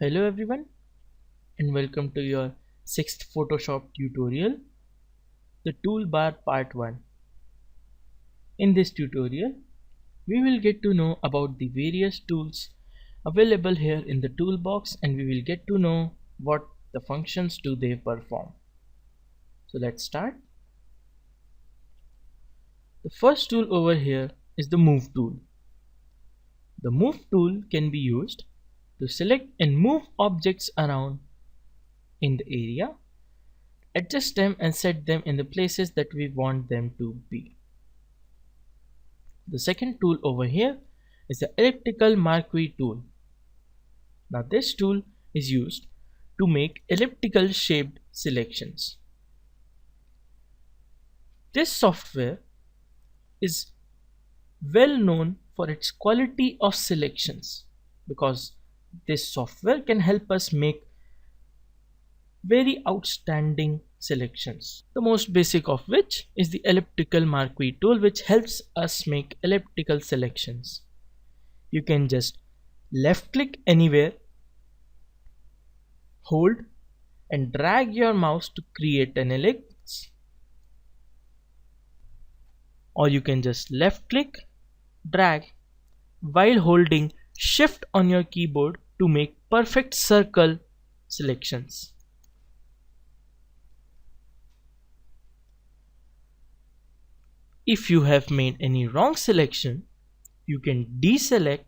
Hello everyone and welcome to your 6th Photoshop tutorial, the Toolbar Part 1. In this tutorial, we will get to know about the various tools available here in the toolbox, and we will get to know what the functions do they perform. So let's start. The first tool over here is the Move tool. The Move tool can be used to select and move objects around in the area, adjust them and set them in the places that we want them to be. The second tool over here is the elliptical marquee tool. Now this tool is used to make elliptical shaped selections. This software is well known for its quality of selections because this software can help us make very outstanding selections, the most basic of which is the elliptical marquee tool, which helps us make elliptical selections. You can just left click anywhere, hold and drag your mouse to create an ellipse, or you can just left click, drag while holding shift on your keyboard to make perfect circle selections. If you have made any wrong selection, you can deselect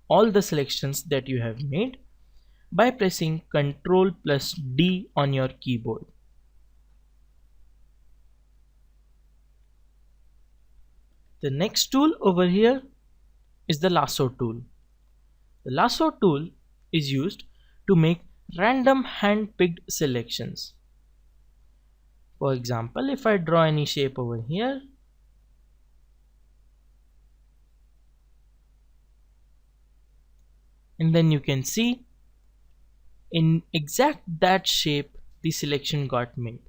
all the selections that you have made by pressing Ctrl plus D on your keyboard. The next tool over here is the Lasso tool. The Lasso tool is used to make random hand-picked selections. For example, if I draw any shape over here, and then you can see in exact that shape the selection got made.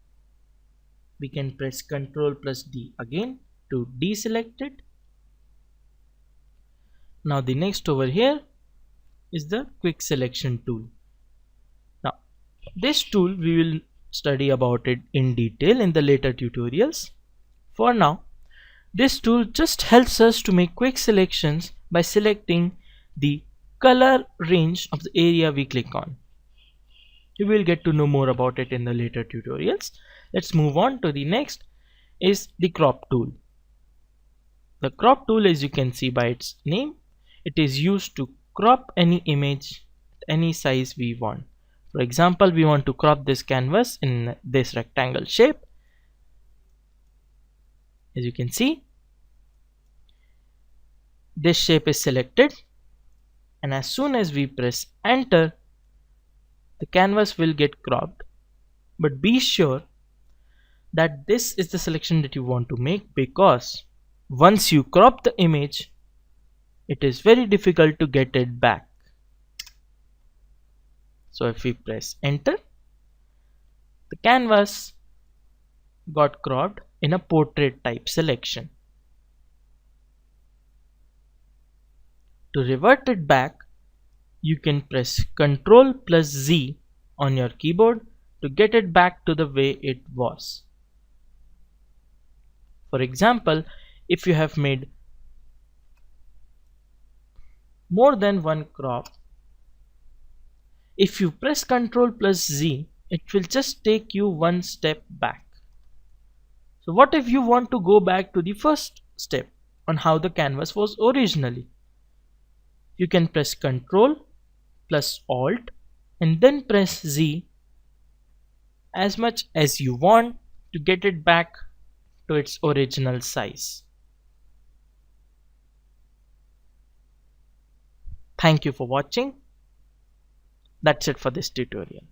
We can press Ctrl plus D again to deselect it. Now the next over here is the quick selection tool. Now this tool we will study about it in detail in the later tutorials. For now, this tool just helps us to make quick selections by selecting the color range of the area we click on. You will get to know more about it in the later tutorials. Let's move on to the next is the crop tool. The crop tool, as you can see by its name, it is used to crop any image any size we want. For example, we want to crop this canvas in this rectangle shape. As you can see, this shape is selected, and as soon as we press enter, the canvas will get cropped. But be sure that this is the selection that you want to make, because once you crop the image, it is very difficult to get it back. So if we press enter, the canvas got cropped in a portrait type selection. To revert it back, you can press Ctrl plus Z on your keyboard to get it back to the way it was. For example, if you have made more than one crop, if you press Ctrl plus Z, it will just take you one step back. So what if you want to go back to the first step on how the canvas was originally? You can press Ctrl plus Alt and then press Z as much as you want to get it back to its original size. Thank you for watching. That's it for this tutorial.